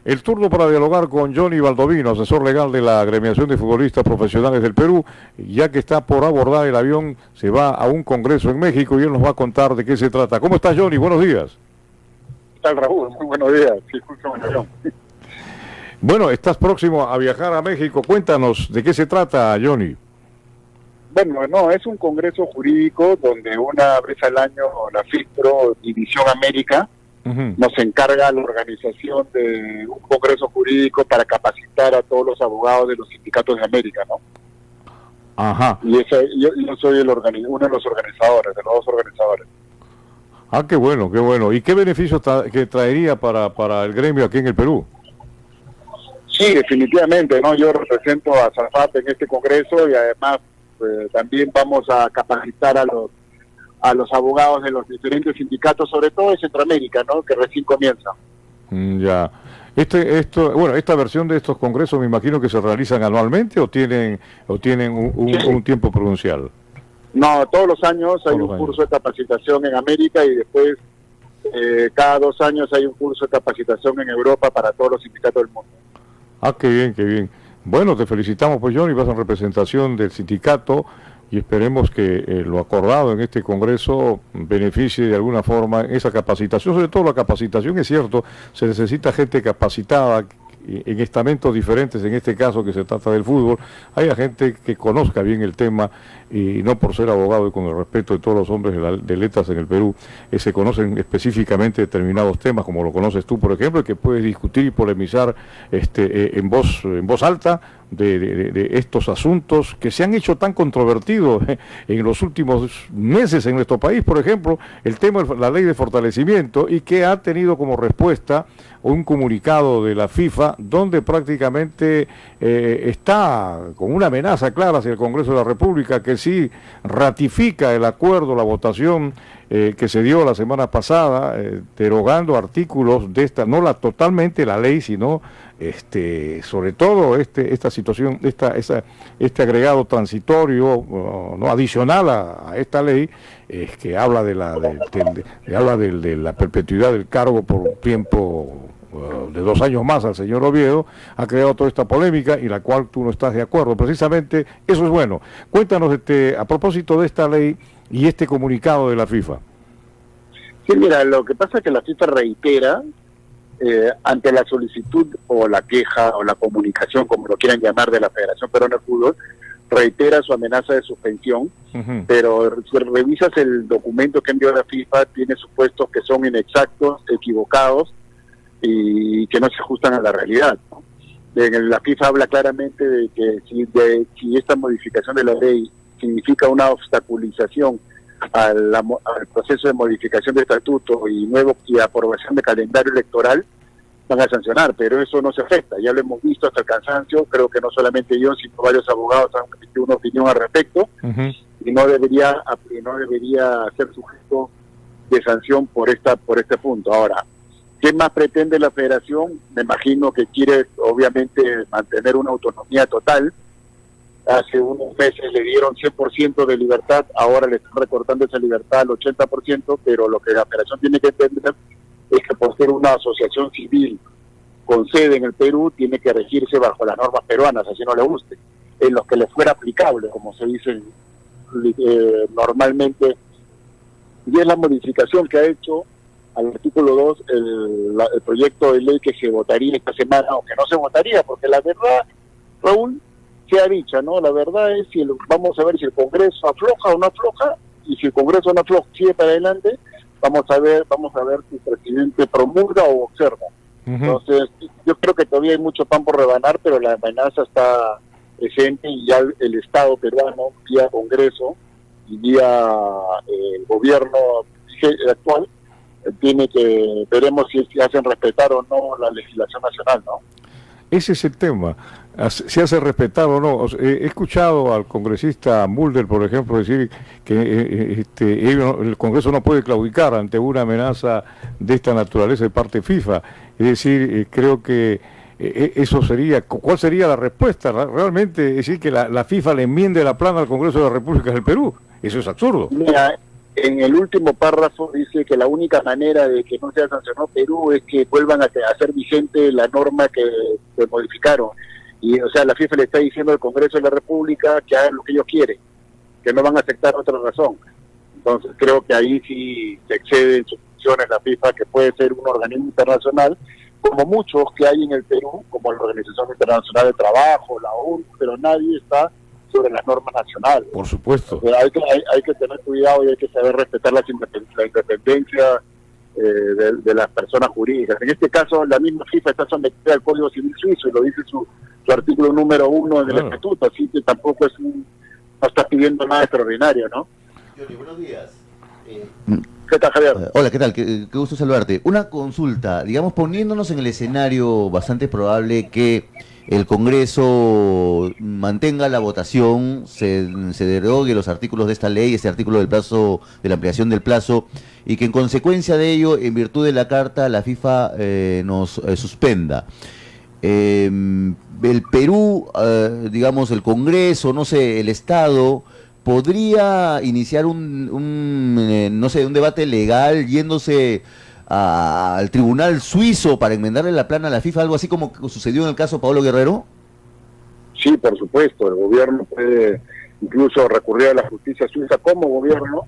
El turno para dialogar con Johnny Baldovino, asesor legal de la Agremiación de Futbolistas Profesionales del Perú, ya que está por abordar el avión, se va a un congreso en México y él nos va a contar de qué se trata. ¿Cómo estás, Johnny? Buenos días. ¿Qué tal, Raúl? Muy buenos días. Sí, justo en el avión. Bueno, estás próximo a viajar a México. Cuéntanos de qué se trata, Johnny. Bueno, no, es un congreso jurídico donde una vez al año la FIPRO, División América, nos encarga la organización de un congreso jurídico para capacitar a todos los abogados de los sindicatos de América, ¿no? Ajá. Y yo soy uno de los organizadores, de los dos organizadores. Ah, qué bueno, qué bueno. ¿Y qué beneficios que traería para el gremio aquí en el Perú? Sí, definitivamente, ¿no? Yo represento a SAFAP en este congreso y además también vamos a capacitar a los abogados de los diferentes sindicatos, sobre todo de Centroamérica, ¿no? Que recién comienza. Ya. Bueno, esta versión de estos congresos me imagino que se realizan anualmente o tienen un tiempo prudencial. No, todos los años hay un curso de capacitación en América y después cada 2 años hay un curso de capacitación en Europa para todos los sindicatos del mundo. Ah, qué bien, qué bien. Bueno, te felicitamos, pues, Johnny, vas en representación del sindicato y esperemos que lo acordado en este congreso beneficie de alguna forma esa capacitación, sobre todo la capacitación, es cierto, se necesita gente capacitada en estamentos diferentes, en este caso que se trata del fútbol, haya gente que conozca bien el tema y no por ser abogado y con el respeto de todos los hombres de letras en el Perú, se conocen específicamente determinados temas, como lo conoces tú, por ejemplo, y que puedes discutir y polemizar en voz alta de estos asuntos que se han hecho tan controvertidos en los últimos meses en nuestro país, por ejemplo, el tema de la ley de fortalecimiento y que ha tenido como respuesta un comunicado de la FIFA donde prácticamente está con una amenaza clara hacia el Congreso de la República que sí ratifica el acuerdo, la votación que se dio la semana pasada, derogando artículos de esta, no totalmente la ley, sino sobre todo esta situación, este agregado transitorio, no adicional a esta ley, que habla de la perpetuidad del cargo por un tiempo de 2 años más al señor Oviedo, ha creado toda esta polémica y la cual tú no estás de acuerdo. Precisamente eso es bueno. Cuéntanos a propósito de esta ley y este comunicado de la FIFA. Sí, mira, lo que pasa es que la FIFA reitera ante la solicitud o la queja o la comunicación, como lo quieran llamar, de la Federación Peruana de Fútbol, reitera su amenaza de suspensión, pero si revisas el documento que envió la FIFA, tiene supuestos que son inexactos, equivocados y que no se ajustan a la realidad, ¿no? La FIFA habla claramente de que si esta modificación de la ley significa una obstaculización al proceso de modificación de estatuto y aprobación de calendario electoral, van a sancionar, pero eso no se afecta, ya lo hemos visto hasta el cansancio, creo que no solamente yo, sino varios abogados han emitido una opinión al respecto, y no debería ser sujeto de sanción por este punto. Ahora, ¿qué más pretende la federación? Me imagino que quiere obviamente mantener una autonomía total. Hace unos meses le dieron 100% de libertad, ahora le están recortando esa libertad al 80%, pero lo que la federación tiene que entender es que por ser una asociación civil con sede en el Perú, tiene que regirse bajo las normas peruanas, así no le guste, en los que le fuera aplicable, como se dice normalmente. Y es la modificación que ha hecho al artículo 2 el proyecto de ley que se votaría esta semana, aunque no se votaría, porque la verdad, Raúl, se ha dicho, ¿no? La verdad es vamos a ver si el Congreso afloja o no afloja, y si el Congreso no afloja, sigue para adelante, vamos a ver si el presidente promulga o observa. Entonces, yo creo que todavía hay mucho pan por rebanar, pero la amenaza está presente y ya el Estado peruano, vía Congreso y vía el gobierno actual, veremos si hacen respetar o no la legislación nacional, ¿no? Ese es el tema, si hace respetar o no. He escuchado al congresista Mulder, por ejemplo, decir que el Congreso no puede claudicar ante una amenaza de esta naturaleza de parte FIFA. Es decir, creo que eso sería, ¿cuál sería la respuesta? Realmente, es decir, que la FIFA le enmiende la plana al Congreso de la República del Perú. Eso es absurdo. Mira, en el último párrafo dice que la única manera de que no sea sancionado Perú es que vuelvan a hacer vigente la norma que modificaron. Y, o sea, la FIFA le está diciendo al Congreso de la República que hagan lo que ellos quieren, que no van a aceptar otra razón. Entonces creo que ahí sí se exceden sus funciones la FIFA, que puede ser un organismo internacional, como muchos que hay en el Perú, como la Organización Internacional de Trabajo, la ONU, pero nadie está sobre las normas nacionales. Por supuesto. Hay que tener cuidado y hay que saber respetar la independencia de las personas jurídicas. En este caso, la misma FIFA está sometida al Código Civil Suizo y lo dice su artículo número 1 del estatuto, así que tampoco no está pidiendo nada extraordinario, ¿no? Johnny, buenos días. ¿Qué tal, Javier? Hola, ¿qué tal? Qué gusto saludarte. Una consulta, digamos, poniéndonos en el escenario bastante probable que el Congreso mantenga la votación, se derogue los artículos de esta ley, este artículo del plazo, de la ampliación del plazo, y que en consecuencia de ello, en virtud de la carta, la FIFA nos suspenda. El Perú, digamos, el Congreso, no sé, el Estado, podría iniciar no sé, un debate legal yéndose al tribunal suizo para enmendarle la plana a la FIFA, algo así como sucedió en el caso Paolo Guerrero. Sí, por supuesto, el gobierno puede incluso recurrir a la justicia suiza como gobierno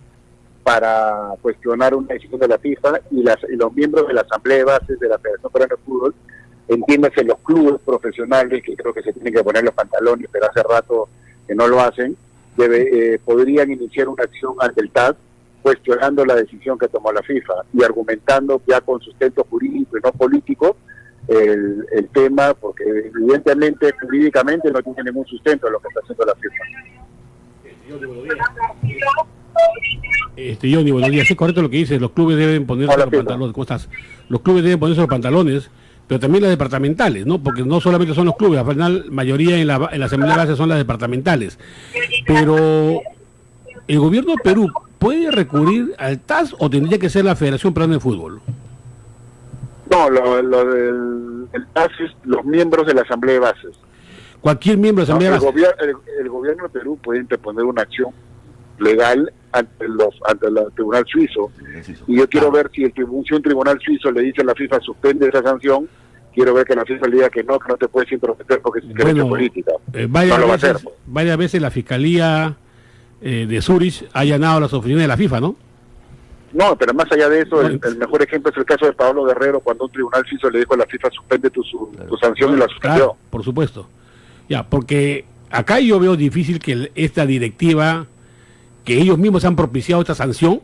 para cuestionar una decisión de la FIFA y los miembros de la Asamblea de Bases de la Federación Peruana de Fútbol, entiéndase los clubes profesionales, que creo que se tienen que poner los pantalones, pero hace rato que no lo hacen, podrían iniciar una acción ante el TAS cuestionando la decisión que tomó la FIFA y argumentando ya con sustento jurídico y no político el tema, porque evidentemente jurídicamente no tiene ningún sustento lo que está haciendo la FIFA. Johnny, buenos días. Es correcto lo que dices, los clubes deben ponerse los pantalones. ¿Cómo estás? Los clubes deben ponerse los pantalones, pero también las departamentales, ¿no? Porque no solamente son los clubes, al final mayoría en la Asamblea de Base son las departamentales. Pero el gobierno de Perú ¿puede recurrir al TAS o tendría que ser la Federación Peruana de Fútbol? No, lo del TAS es los miembros de la Asamblea de Bases. Cualquier miembro de la Asamblea de Bases. El gobierno de Perú puede interponer una acción legal ante el tribunal suizo. Y yo quiero ver si un tribunal suizo le dice a la FIFA suspende esa sanción, quiero ver que la FIFA le diga que no te puedes intrometer porque es intervención política. No lo va a hacer. Varias veces la Fiscalía de Zurich ha allanado las oficinas de la FIFA, ¿no? No, pero más allá de eso, el mejor ejemplo es el caso de Paolo Guerrero, cuando un tribunal suizo le dijo a la FIFA suspende tu sanción y la suspendió. Claro, por supuesto. Ya, porque acá yo veo difícil que esta directiva, que ellos mismos han propiciado esta sanción,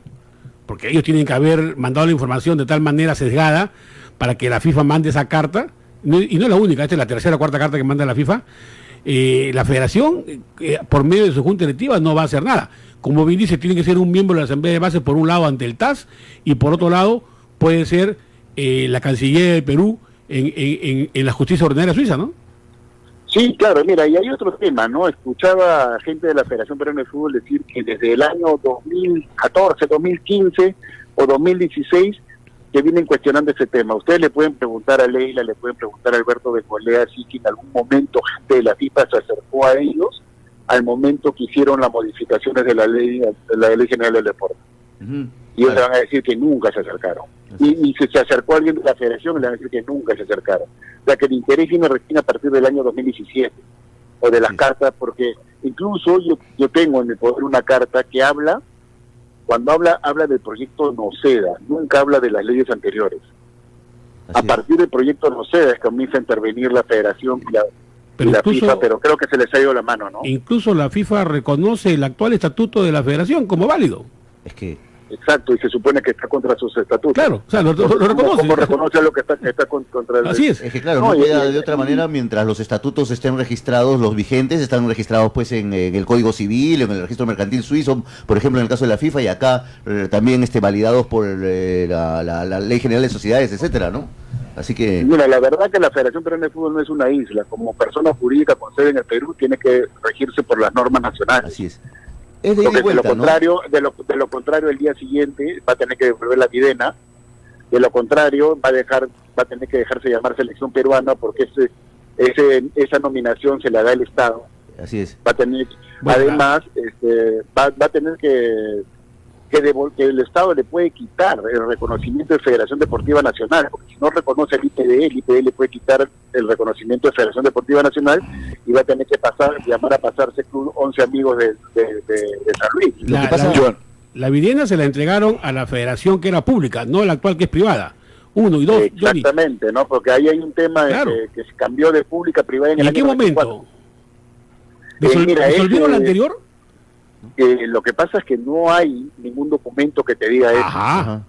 porque ellos tienen que haber mandado la información de tal manera sesgada para que la FIFA mande esa carta, y no es la única, esta es la tercera o cuarta carta que manda la FIFA. La federación, por medio de su junta directiva, no va a hacer nada. Como bien dice, tiene que ser un miembro de la Asamblea de Base, por un lado ante el TAS, y por otro lado puede ser la Cancillería del Perú en la justicia ordinaria suiza, ¿no? Sí, claro, mira, y hay otro tema, ¿no? Escuchaba a gente de la Federación Peruana de Fútbol decir que desde el año 2014, 2015 o 2016 que vienen cuestionando ese tema. Ustedes le pueden preguntar a Leila, le pueden preguntar a Alberto Bengoechea si que en algún momento gente de la FIFA se acercó a ellos al momento que hicieron las modificaciones de la ley general del deporte. Y ellos le van a decir que nunca se acercaron. Y si se acercó alguien de la federación, le van a decir que nunca se acercaron. O sea, que el interés viene recién a partir del año 2017, o de las cartas, porque incluso yo tengo en mi poder una carta que habla, cuando habla del proyecto Noceda, nunca habla de las leyes anteriores. A partir del proyecto Noceda es que comienza a intervenir la federación y la FIFA, pero creo que se les ha ido la mano, ¿no? Incluso la FIFA reconoce el actual estatuto de la federación como válido. Es que exacto, y se supone que está contra sus estatutos. Claro, o sea, lo reconoce. ¿Cómo reconoce lo que está contra el... Así es. Es que claro, no queda de otra manera mientras los estatutos estén registrados, los vigentes están registrados pues en el Código Civil, en el Registro Mercantil Suizo, por ejemplo en el caso de la FIFA, y acá también validados por la Ley General de Sociedades, etcétera, ¿no? Así que... Mira, la verdad que la Federación Peruana de Fútbol no es una isla. Como persona jurídica con sede en el Perú, tiene que regirse por las normas nacionales. Así es. Es de ida y vuelta, de lo contrario, el día siguiente va a tener que devolver la Videna. De lo contrario, va a tener que dejarse llamar selección peruana, porque esa nominación se la da el Estado. Así es. Va a tener, además, va a tener que que el Estado le puede quitar el reconocimiento de Federación Deportiva Nacional, porque si no reconoce el IPD le puede quitar el reconocimiento de Federación Deportiva Nacional y va a tener que llamar a pasarse Club 11 Amigos de San Luis. La vivienda se la entregaron a la federación que era pública, no la actual que es privada. 1 y 2. Exactamente, ¿no? Porque ahí hay un tema claro. que se cambió de pública a privada en el ¿Y en año qué momento? 94. ¿Resolvieron lo anterior? Lo que pasa es que no hay ningún documento que te diga eso. Ajá.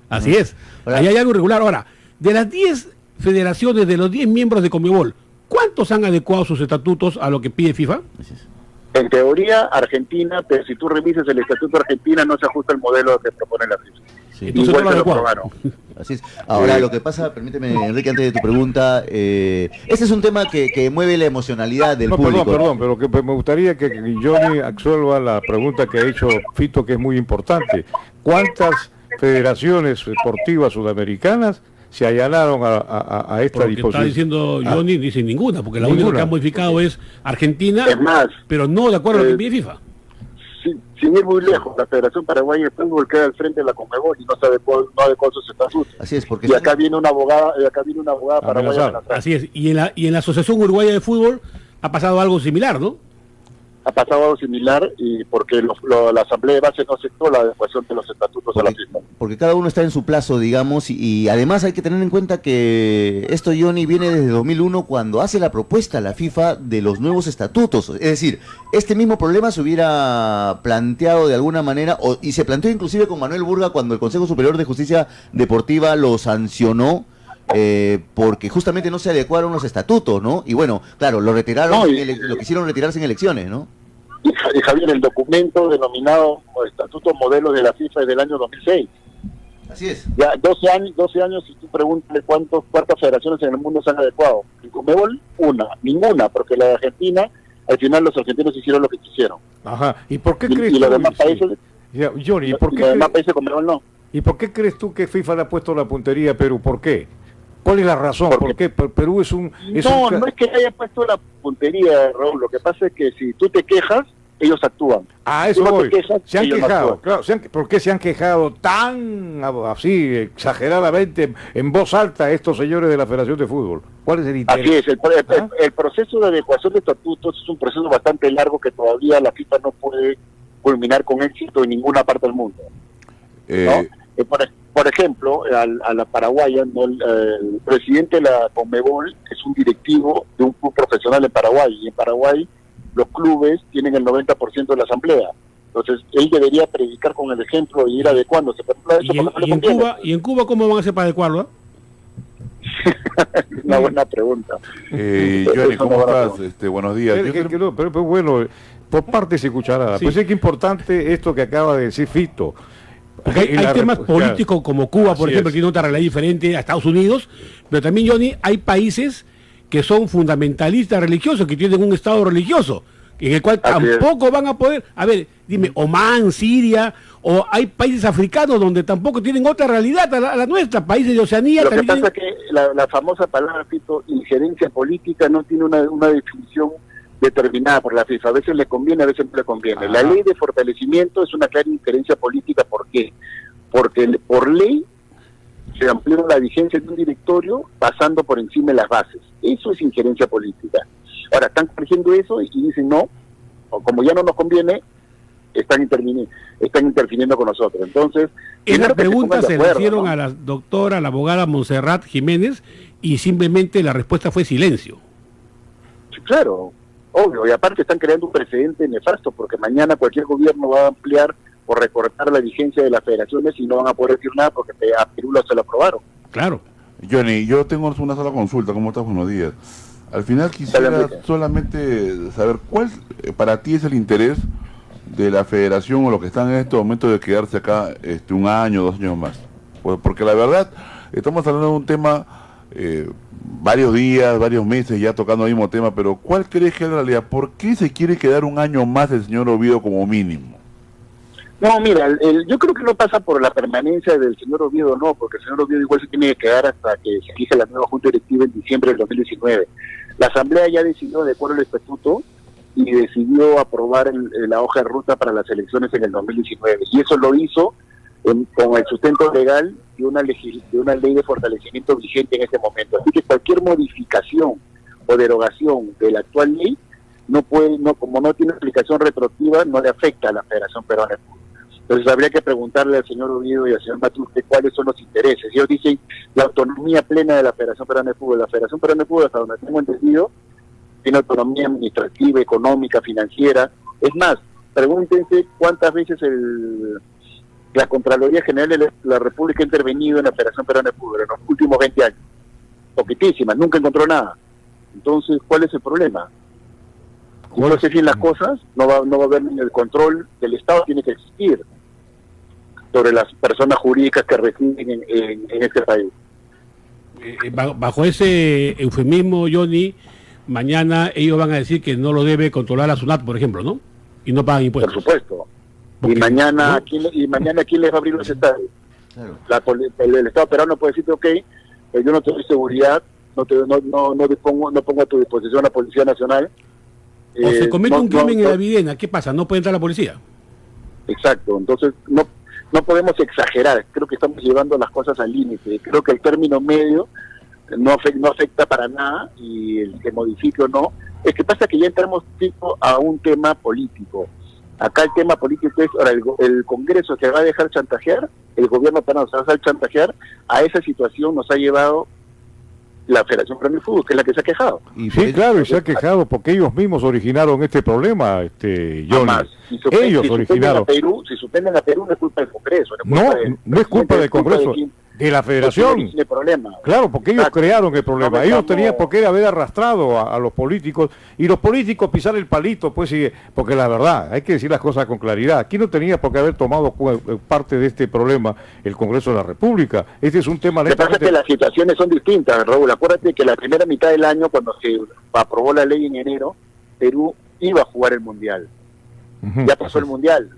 Así es. Ahí hay algo irregular. Ahora, de las 10 federaciones, de los 10 miembros de Conmebol, ¿cuántos han adecuado sus estatutos a lo que pide FIFA? En teoría, Argentina, pero si tú revisas el estatuto de Argentina, no se ajusta al modelo que propone la FIFA. Sí. Entonces igual no se lo adecuado. aprobaron. Así es. Ahora, lo que pasa, permíteme, Enrique, antes de tu pregunta, este es un tema que mueve la emocionalidad del público. Perdón, pero que me gustaría que Johnny absuelva la pregunta que ha hecho Fito, que es muy importante. ¿Cuántas federaciones deportivas sudamericanas se allanaron a esta disposición? Está diciendo Johnny, dice ninguna, porque la única que ha modificado es Argentina, es más, pero no de acuerdo a lo que pide FIFA. Sin ir muy lejos, la Federación Paraguaya de Fútbol queda al frente de la Conmebol y no adecuó sus estatutos. Así es, porque y acá viene una abogada, paraguaya. Así es, y en la Asociación Uruguaya de Fútbol ha pasado algo similar, ¿no? Ha pasado algo similar y porque la Asamblea de Base no aceptó la adecuación de los estatutos a la FIFA. Porque cada uno está en su plazo, digamos, y además hay que tener en cuenta que esto, Johnny, viene desde 2001 cuando hace la propuesta a la FIFA de los nuevos estatutos. Es decir, este mismo problema se hubiera planteado de alguna manera, y se planteó inclusive con Manuel Burga cuando el Consejo Superior de Justicia Deportiva lo sancionó, porque justamente no se adecuaron los estatutos, ¿no? Y bueno, claro, lo retiraron, lo quisieron retirarse en elecciones, ¿no? Y Javier, el documento denominado Estatuto Modelo de la FIFA es del año 2006. Así es. Ya 12 años, si tú preguntas cuántas federaciones en el mundo se han adecuado. En Conmebol, ninguna, porque la de Argentina, al final los argentinos hicieron lo que quisieron. Ajá, ¿y por qué crees y los demás países, Johnny, los demás países Conmebol no. ¿Y por qué crees tú que FIFA le ha puesto la puntería a Perú? ¿Por qué? ¿Cuál es la razón? ¿Por qué? Perú es un... No es que haya puesto la puntería, Raúl. Lo que pasa es que si tú te quejas, ellos actúan. Eso voy. Se han quejado, no claro. ¿Por qué se han quejado tan así, exageradamente, en voz alta estos señores de la Federación de Fútbol? ¿Cuál es el interés? Así es, el proceso de adecuación de estatutos es un proceso bastante largo que todavía la FIFA no puede culminar con éxito en ninguna parte del mundo. ¿no? Por ejemplo, a la paraguaya, ¿no? El presidente de la Conmebol es un directivo de un club profesional en Paraguay, y en Paraguay los clubes tienen el 90% de la asamblea. Entonces, él debería predicar con el ejemplo y ir adecuándose. ¿Y en Cuba cómo van a hacer para adecuarlo? Una buena pregunta. Johnny, ¿cómo estás? Buenos días. Pero bueno, por partes y cucharadas. Sí. Pues es que importante esto que acaba de decir Fito. Hay temas políticos como Cuba, por ejemplo, que tiene otra realidad diferente a Estados Unidos, pero también, Johnny, hay países que son fundamentalistas religiosos, que tienen un estado religioso, en el cual tampoco van a poder, a ver, dime, Omán, Siria, o hay países africanos donde tampoco tienen otra realidad a la nuestra, países de Oceanía. Lo que pasa es que la famosa palabra, Fito, injerencia política, no tiene una definición determinada por la FIFA. A veces le conviene, a veces no le conviene. La ley de fortalecimiento es una clara injerencia política. ¿Por qué? Porque por ley se amplió la vigencia de un directorio pasando por encima de las bases. Eso es injerencia política. Ahora, están corrigiendo eso y dicen no, o como ya no nos conviene, están interfiriendo con nosotros. Entonces, esa pregunta se le hicieron, ¿no?, a la doctora, la abogada Montserrat Jiménez, y simplemente la respuesta fue silencio. Sí, claro, obvio, y aparte están creando un precedente nefasto, porque mañana cualquier gobierno va a ampliar o recortar la vigencia de las federaciones y no van a poder decir nada porque a Perú se lo aprobaron. Claro. Johnny, yo tengo una sola consulta. ¿Cómo estás? Buenos días. Al final quisiera solamente saber cuál para ti es el interés de la federación o lo que están en este momento de quedarse acá 1 año, 2 años más. Porque la verdad, estamos hablando de un tema, varios días, varios meses ya tocando el mismo tema, pero ¿cuál crees que es la realidad? ¿Por qué se quiere quedar 1 año más el señor Oviedo como mínimo? No, mira, yo creo que no pasa por la permanencia del señor Oviedo, no, porque el señor Oviedo igual se tiene que quedar hasta que se elija la nueva Junta Directiva en diciembre del 2019. La Asamblea ya decidió, de acuerdo al estatuto, y decidió aprobar la hoja de ruta para las elecciones en el 2019. Y eso lo hizo con el sustento legal de una ley de fortalecimiento vigente en ese momento. Así que cualquier modificación o derogación de la actual ley como no tiene aplicación retroactiva, no le afecta a la Federación Peruana de Fútbol. Entonces habría que preguntarle al señor Oviedo y al señor Matute cuáles son los intereses. Ellos dicen la autonomía plena de la Federación Peruana de Fútbol. La Federación Peruana de Fútbol, hasta donde tengo entendido, tiene autonomía administrativa, económica, financiera. Es más, pregúntense cuántas veces la Contraloría General de la República ha intervenido en la Federación Peruana de Fútbol en los últimos 20 años. Poquitísimas, nunca encontró nada. Entonces, ¿cuál es el problema? Si no se hacen las cosas, no va a haber el control del Estado, tiene que existir sobre las personas jurídicas que residen en este país. Bajo ese eufemismo, Johnny, mañana ellos van a decir que no lo debe controlar la SUNAT, por ejemplo, ¿no? Y no pagan impuestos. Por supuesto. Porque, y mañana, ¿no? ¿quién les va a abrir los estadios? Claro. El Estado peruano puede decir, ok, yo no te doy seguridad, no pongo a tu disposición la Policía Nacional. O se comete un crimen en la Videna, ¿qué pasa? ¿No puede entrar la policía? Exacto, entonces no podemos exagerar, creo que estamos llevando las cosas al límite, creo que el término medio no afecta para nada, y el que modifique o no, es que pasa que ya entramos tipo a un tema político. Acá el tema político es, ahora el Congreso se va a dejar chantajear, el gobierno peruano se va a dejar chantajear, a esa situación nos ha llevado la Federación Peruana de Fútbol, que es la que se ha quejado. Y sí, claro, y se ha quejado porque ellos mismos originaron este problema, Johnny. Ellos originaron. Si suspenden a Perú, no es culpa del Congreso. No es culpa del Congreso, de la Federación. Claro, porque ellos crearon el problema. Ellos tenían por qué haber arrastrado a los políticos, y los políticos pisar el palito, pues sí, porque la verdad, hay que decir las cosas con claridad. Aquí no tenía por qué haber tomado parte de este problema el Congreso de la República. Este es un tema... Lo que pasa es que las situaciones son distintas, Raúl. Acuérdate que la primera mitad del año, cuando se aprobó la ley en enero, Perú iba a jugar el Mundial. Ya pasó el Mundial.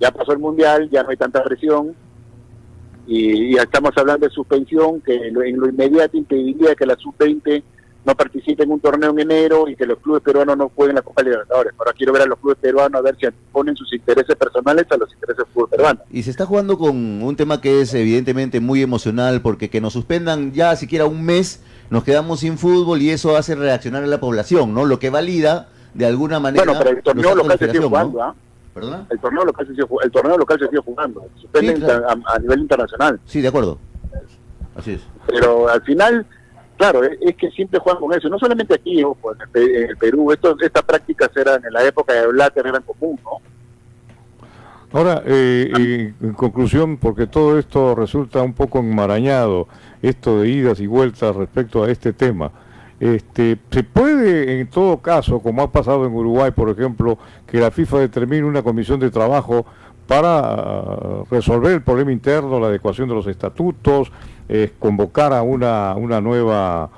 Ya no hay tanta presión. Y ya estamos hablando de suspensión, que en lo inmediato impediría que la sub-20 no participe en un torneo en enero y que los clubes peruanos no jueguen la Copa Libertadores. Ahora quiero ver a los clubes peruanos a ver si ponen sus intereses personales a los intereses del fútbol peruano. Y se está jugando con un tema que es evidentemente muy emocional, porque que nos suspendan ya siquiera un mes, nos quedamos sin fútbol y eso hace reaccionar a la población, ¿no? Lo que valida de alguna manera... Bueno, pero el torneo local se sigue jugando, ¿ah? ¿Perdona? El torneo local se sigue jugando, suspenden Sí, claro. a nivel internacional. Sí, de acuerdo. Así es. Pero al final, claro, es que siempre juegan con eso. No solamente aquí, ojo, en el Perú. Estas prácticas eran, en la época de Blatter, eran común, ¿no? Ahora, en conclusión, porque todo esto resulta un poco enmarañado, esto de idas y vueltas respecto a este tema, se puede, en todo caso, como ha pasado en Uruguay, por ejemplo, que la FIFA determine una comisión de trabajo para resolver el problema interno, la adecuación de los estatutos, convocar a una nueva,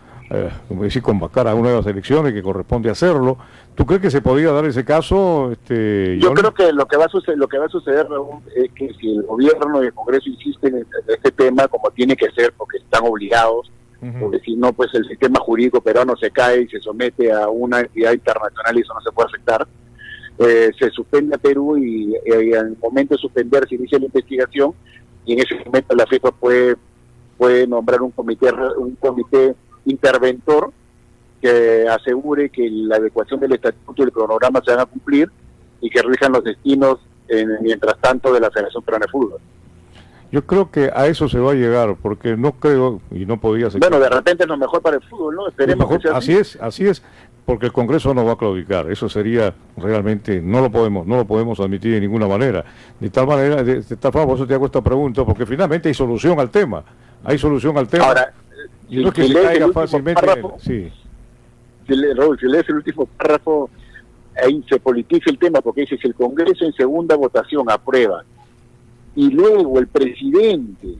convocar a nuevas elecciones, que corresponde hacerlo. ¿Tú crees que se podría dar ese caso? Yo creo que lo que va a suceder, Raúl, es que si el gobierno y el Congreso insisten en este tema, como tiene que ser, porque están obligados, porque si no, pues el sistema jurídico peruano se cae y se somete a una entidad internacional y eso no se puede aceptar. Se suspende a Perú y en el momento de suspender se inicia la investigación, y en ese momento la FIFA puede nombrar un comité interventor que asegure que la adecuación del estatuto y el cronograma se van a cumplir y que rijan los destinos mientras tanto de la Federación Peruana de Fútbol. Yo creo que a eso se va a llegar, porque no creo, y no podía ser... Bueno, de repente es lo mejor para el fútbol, ¿no? Esperemos mejor, que sea así es, porque el Congreso no va a claudicar. Eso sería realmente, no lo podemos admitir de ninguna manera. De tal forma, por eso te hago esta pregunta, porque finalmente hay solución al tema. Ahora, y no es que se caiga fácilmente. Raúl, si lees el último párrafo, ahí se politiza el tema, porque dice: si el Congreso en segunda votación aprueba y luego el presidente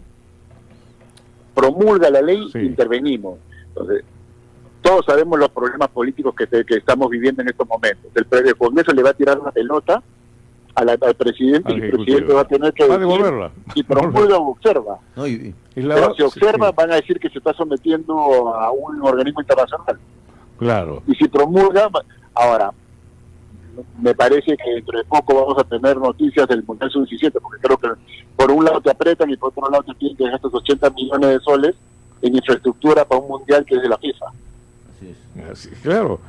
promulga la ley, intervenimos. Entonces, todos sabemos los problemas políticos que estamos viviendo en estos momentos. El Congreso le va a tirar una pelota al presidente, y el presidente va a tener que devolverla. Si promulga o observa. No, pero si observa, van a decir que se está sometiendo a un organismo internacional. Claro. Y si promulga, ahora, me parece que dentro de poco vamos a tener noticias del Mundial Sub-17, porque creo que por un lado te apretan y por otro lado te piden que gastes 80 millones de soles en infraestructura para un Mundial que es de la FIFA. Así, claro.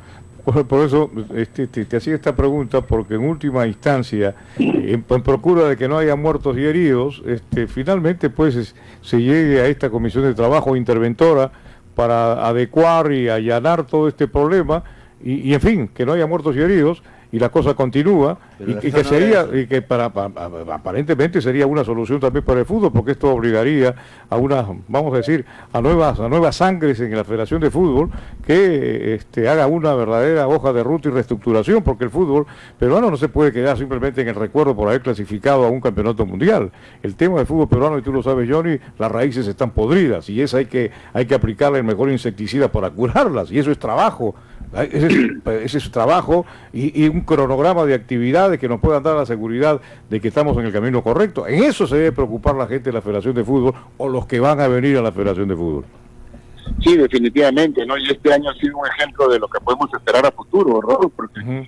Por eso te hacía esta pregunta, porque en última instancia, en procura de que no haya muertos y heridos, finalmente pues se llegue a esta comisión de trabajo interventora para adecuar y allanar todo este problema y en fin, que no haya muertos y heridos y la cosa continúa y que sería y que aparentemente sería una solución también para el fútbol, porque esto obligaría a vamos a decir, a nuevas sangres en la Federación de Fútbol que haga una verdadera hoja de ruta y reestructuración, porque el fútbol peruano no se puede quedar simplemente en el recuerdo por haber clasificado a un campeonato mundial. El tema del fútbol peruano, y tú lo sabes, Johnny, las raíces están podridas y hay que aplicarle el mejor insecticida para curarlas, y eso es trabajo. Ese es trabajo y un cronograma de actividades que nos puedan dar la seguridad de que estamos en el camino correcto. En eso se debe preocupar la gente de la Federación de Fútbol o los que van a venir a la Federación de Fútbol. Sí, definitivamente, ¿no? Y este año ha sido un ejemplo de lo que podemos esperar a futuro, Raúl, porque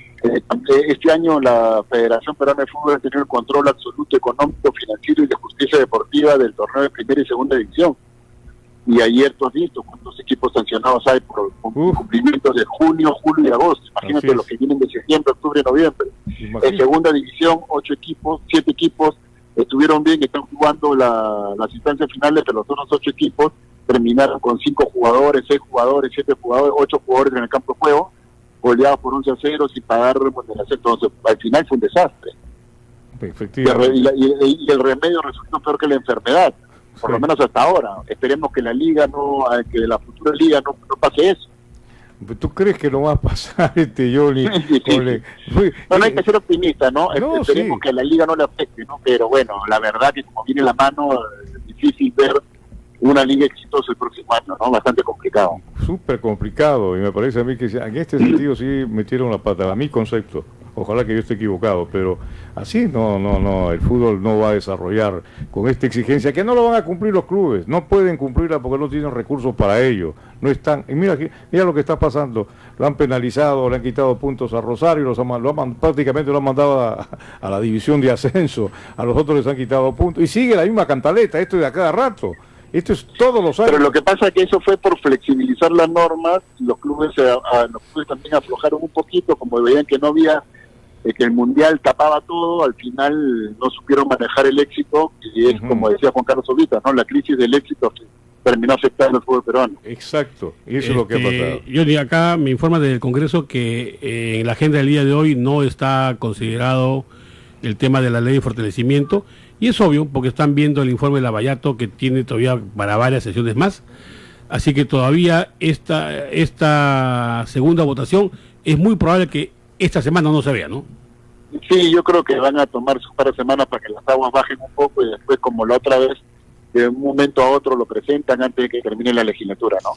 este año la Federación Peruana de Fútbol ha tenido el control absoluto económico, financiero y de justicia deportiva del torneo de primera y segunda división. Y ayer tú has visto cuántos equipos sancionados hay por cumplimiento de junio, julio y agosto. Imagínate los que vienen de septiembre, octubre y noviembre. En segunda división, 7 equipos estuvieron bien, están jugando las instancias finales, pero los otros 8 equipos terminaron con 5 jugadores, 6 jugadores, 7 jugadores, 8 jugadores en el campo de juego, goleados por 11-0 sin pagar remuneración. Entonces, al final fue un desastre. Efectivamente. Y el remedio resultó peor que la enfermedad. Por lo menos hasta ahora. Esperemos que la liga que la futura liga no pase eso. ¿Tú crees que no va a pasar, Johnny? No hay que ser optimista, ¿no? Esperemos que a la liga no le afecte, ¿no? Pero bueno, la verdad que como viene la mano, es difícil ver una liga exitosa el próximo año, ¿no? Bastante complicado. Súper complicado, y me parece a mí que en este sentido sí metieron la pata, a mi concepto. Ojalá que yo esté equivocado, pero así no, el fútbol no va a desarrollar con esta exigencia, que no lo van a cumplir los clubes, no pueden cumplirla porque no tienen recursos para ello, no están, y mira lo que está pasando, lo han penalizado, le han quitado puntos a Rosario, prácticamente lo han mandado a la división de ascenso, a los otros les han quitado puntos, y sigue la misma cantaleta, esto de a cada rato. Esto es todos los años. Pero lo que pasa es que eso fue por flexibilizar las normas, los clubes también aflojaron un poquito, como veían que no había, que el Mundial tapaba todo, al final no supieron manejar el éxito, y es como decía Juan Carlos Ovita, ¿no? La crisis del éxito terminó afectando al fútbol peruano. Exacto, y eso es lo que ha pasado. Yo de acá me informa del Congreso que en la agenda del día de hoy no está considerado el tema de la ley de fortalecimiento, y es obvio porque están viendo el informe de Lavallato, que tiene todavía para varias sesiones más, así que todavía esta segunda votación es muy probable que esta semana no se vea, ¿no? Sí, yo creo que van a tomar un par de semanas para que las aguas bajen un poco y después, como la otra vez, de un momento a otro lo presentan antes de que termine la legislatura, ¿no?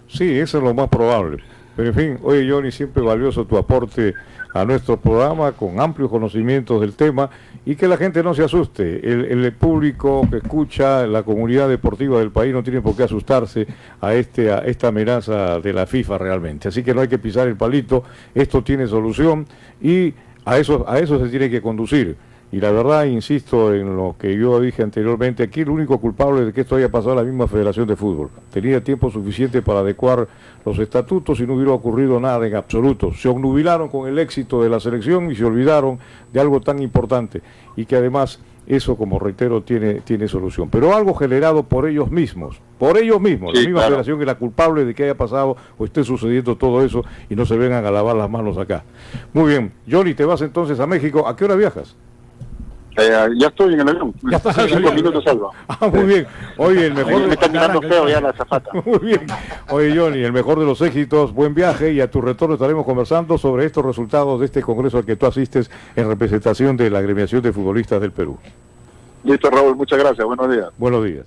Sí, eso es lo más probable. Pero en fin, oye Johnny, siempre valioso tu aporte a nuestro programa con amplios conocimientos del tema, y que la gente no se asuste. El público que escucha, la comunidad deportiva del país no tiene por qué asustarse a esta amenaza de la FIFA realmente. Así que no hay que pisar el palito, esto tiene solución y a eso se tiene que conducir. Y la verdad, insisto en lo que yo dije anteriormente, aquí el único culpable de que esto haya pasado es la misma Federación de Fútbol. Tenía tiempo suficiente para adecuar los estatutos y no hubiera ocurrido nada en absoluto. Se obnubilaron con el éxito de la selección y se olvidaron de algo tan importante, y que además eso, como reitero, tiene solución. Pero algo generado por ellos mismos, sí, la misma claro. Federación que es la culpable de que haya pasado o esté sucediendo todo eso, y no se vengan a lavar las manos acá. Muy bien, Johnny, te vas entonces a México. ¿A qué hora viajas? Ya estoy en el avión. Ya estás en el 5 minutos salvo. Muy bien. Oye, el mejor me está mirando feo ya la azafata. Muy bien. Oye, Johnny, el mejor de los éxitos, buen viaje, y a tu retorno estaremos conversando sobre estos resultados de este congreso al que tú asistes en representación de la Agremiación de Futbolistas del Perú. Listo, Raúl, muchas gracias. Buenos días. Buenos días.